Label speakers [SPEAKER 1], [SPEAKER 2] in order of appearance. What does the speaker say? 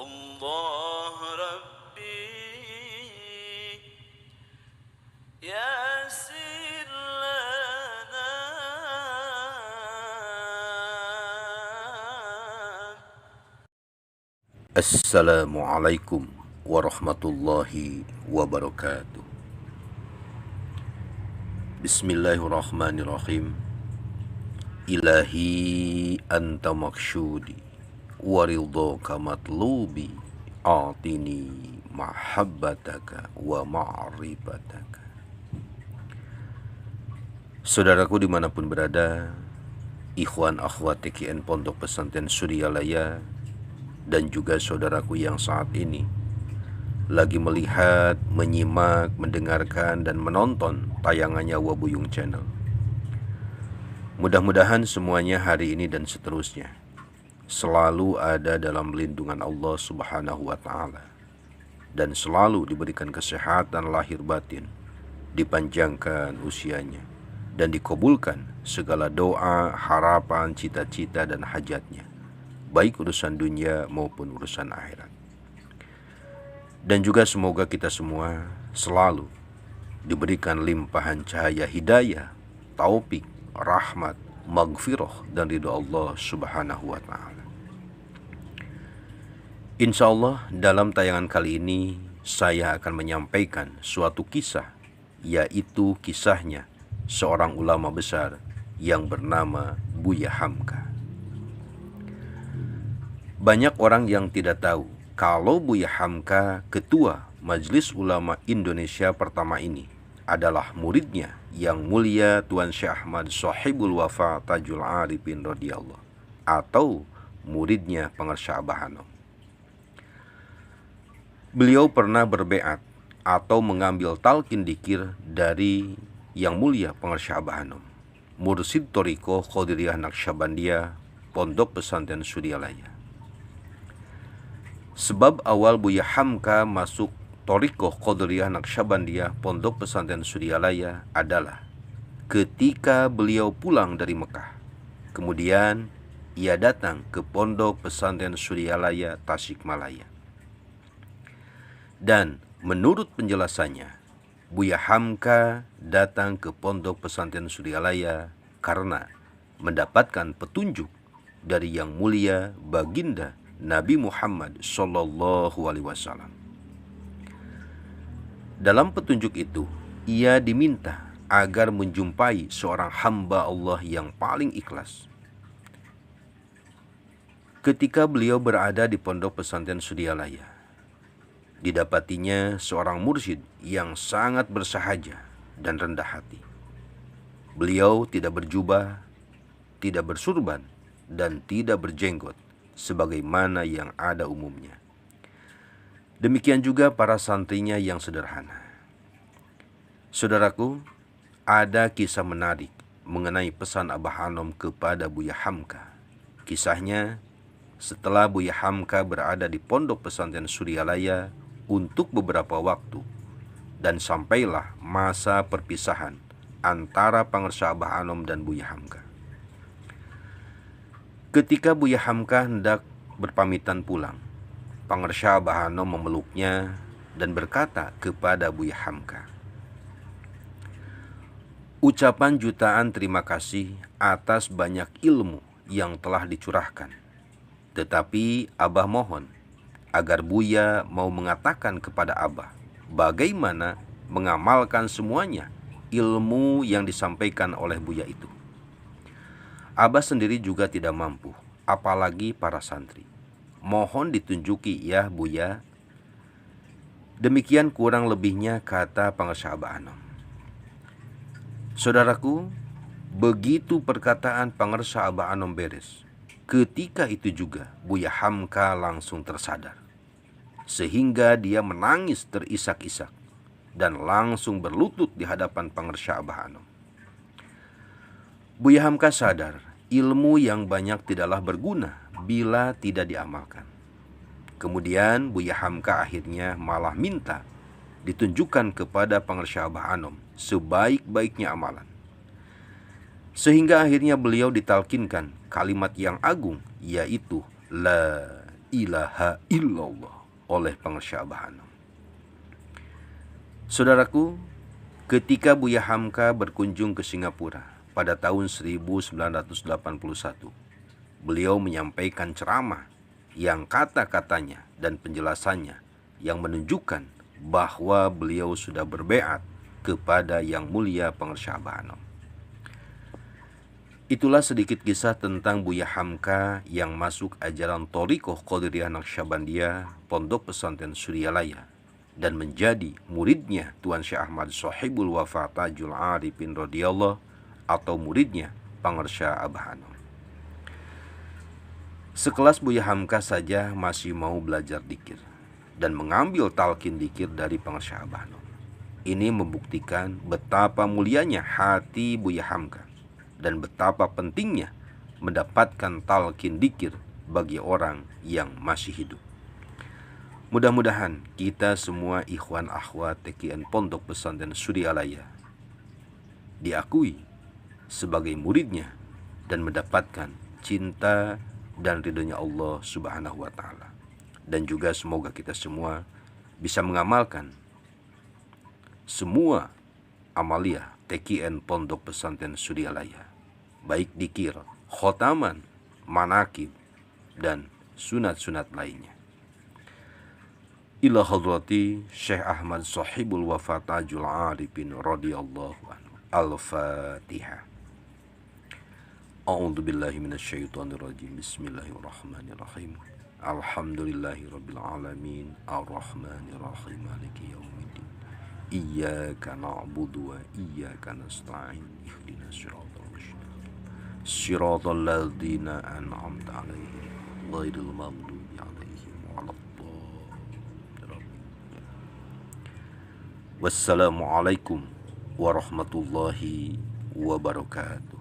[SPEAKER 1] الله ربي يسر لنا
[SPEAKER 2] Assalamualaikum warahmatullahi wabarakatuh. Bismillahirrahmanirrahim. Ilahi anta maksyudi waridhaka matlubi atini mahabbataka wa ma'rifataka. Saudaraku dimanapun berada, ikhwan akhwat TKN Pondok Pesantren Suryalaya, dan juga saudaraku yang saat ini lagi melihat, menyimak, mendengarkan, dan menonton tayangannya Wabuyung Channel. Mudah-mudahan semuanya hari ini dan seterusnya selalu ada dalam lindungan Allah Subhanahu wa Ta'ala, dan selalu diberikan kesehatan lahir batin, dipanjangkan usianya, dan dikabulkan segala doa, harapan, cita-cita, dan hajatnya, baik urusan dunia maupun urusan akhirat. Dan juga semoga kita semua selalu diberikan limpahan cahaya hidayah, taufik, rahmat, maghfirah, dan ridha Allah Subhanahu wa Ta'ala. Insya Allah dalam tayangan kali ini saya akan menyampaikan suatu kisah, yaitu kisahnya seorang ulama besar yang bernama Buya Hamka. Banyak orang yang tidak tahu kalau Buya Hamka, ketua Majelis Ulama Indonesia pertama ini, adalah muridnya yang mulia Tuan Syekh Ahmad Shahibul Wafa Tajul Arifin radhiyallahu, atau muridnya Pengersya Abah Hanom. Beliau pernah berbeat atau mengambil talqin dzikir dari yang mulia Pengersya Abah Hanom, Mursid Thariqah Qadiriyah Naqsyabandiyah Pondok Pesantren Suryalaya. Sebab awal Buya Hamka masuk Thariqah Qadiriyah Naqsyabandiyah Pondok Pesantren Suryalaya adalah ketika beliau pulang dari Mekah. Kemudian ia datang ke Pondok Pesantren Suryalaya Tasikmalaya. Dan menurut penjelasannya, Buya Hamka datang ke Pondok Pesantren Suryalaya karena mendapatkan petunjuk dari yang mulia baginda Nabi Muhammad Sallallahu Alaihi Wasallam. Dalam petunjuk itu, ia diminta agar menjumpai seorang hamba Allah yang paling ikhlas. Ketika beliau berada di Pondok Pesantren Suryalaya, didapatinya seorang mursyid yang sangat bersahaja dan rendah hati. Beliau tidak berjubah, tidak bersurban, dan tidak berjenggot sebagaimana yang ada umumnya. Demikian juga para santrinya yang sederhana. Saudaraku, ada kisah menarik mengenai pesan Abah Hanom kepada Buya Hamka. Kisahnya, setelah Buya Hamka berada di Pondok Pesantren Suryalaya untuk beberapa waktu, dan sampailah masa perpisahan antara Pengersya Abah Hanom dan Buya Hamka. Ketika Buya Hamka hendak berpamitan pulang, Pengersya Abah Hanom memeluknya dan berkata kepada Buya Hamka, "Ucapan jutaan terima kasih atas banyak ilmu yang telah dicurahkan. Tetapi Abah mohon agar Buya mau mengatakan kepada Abah bagaimana mengamalkan semuanya ilmu yang disampaikan oleh Buya itu. Abah sendiri juga tidak mampu, apalagi para santri. Mohon ditunjuki ya Buya." Demikian kurang lebihnya kata Pengersya Abah Hanom. Saudaraku, begitu perkataan Pengersya Abah Hanom beres, ketika itu juga Buya Hamka langsung tersadar, sehingga dia menangis terisak-isak dan langsung berlutut di hadapan Pengersya Abah Hanom. Buya Hamka sadar ilmu yang banyak tidaklah berguna bila tidak diamalkan. Kemudian Buya Hamka akhirnya malah minta ditunjukkan kepada Pengersya Abah Hanom sebaik-baiknya amalan. Sehingga akhirnya beliau ditalkinkan kalimat yang agung, yaitu La ilaha illallah oleh pengarsa Abah Anom. Saudaraku, ketika Buya Hamka berkunjung ke Singapura pada tahun 1981, beliau menyampaikan ceramah yang kata-katanya dan penjelasannya yang menunjukkan bahwa beliau sudah berbeat kepada Yang Mulia Pengarsa Abah Anom. Itulah sedikit kisah tentang Buya Hamka yang masuk ajaran Thariqah Qadiriyah Naqsyabandiyah Pondok Pesantren Suryalaya dan menjadi muridnya Tuan Syekh Ahmad Shahibul Wafa Tajul Arifin radhiyallahu atau muridnya Pengarsa Abah Anom. Sekelas Buya Hamka saja masih mau belajar dikir dan mengambil talqin dikir dari Pengarsa Abah Anom. Ini membuktikan betapa mulianya hati Buya Hamka dan betapa pentingnya mendapatkan talqin dikir bagi orang yang masih hidup. Mudah-mudahan kita semua ikhwan akhwat TKN Pondok Pesantren Suryalaya diakui sebagai muridnya dan mendapatkan cinta dan ridhonya Allah Subhanahu wa taala. Dan juga semoga kita semua bisa mengamalkan semua amalia TKN Pondok Pesantren Suryalaya, baik dikir, khotaman, manakib, dan sunat-sunat lainnya. Ila hadrati Syekh Ahmad Shahibul Wafa Tajul Arifin radhiyallahu anhu. Al-Fatihah. A'udzu billahi minasyaitonir rajim. Bismillahirrahmanirrahim. Alhamdulillahi rabbil alamin. Arrahmanir rahim. Maliki yaumiddin. Iyyaka na'budu wa iyyaka nasta'in. Ihdinas siratal mustaqim. Siratal ladzina an'amta 'alaihim ghairil maghdubi 'alaihim waladdallin. Wassalamualaikum warahmatullahi wabarakatuh.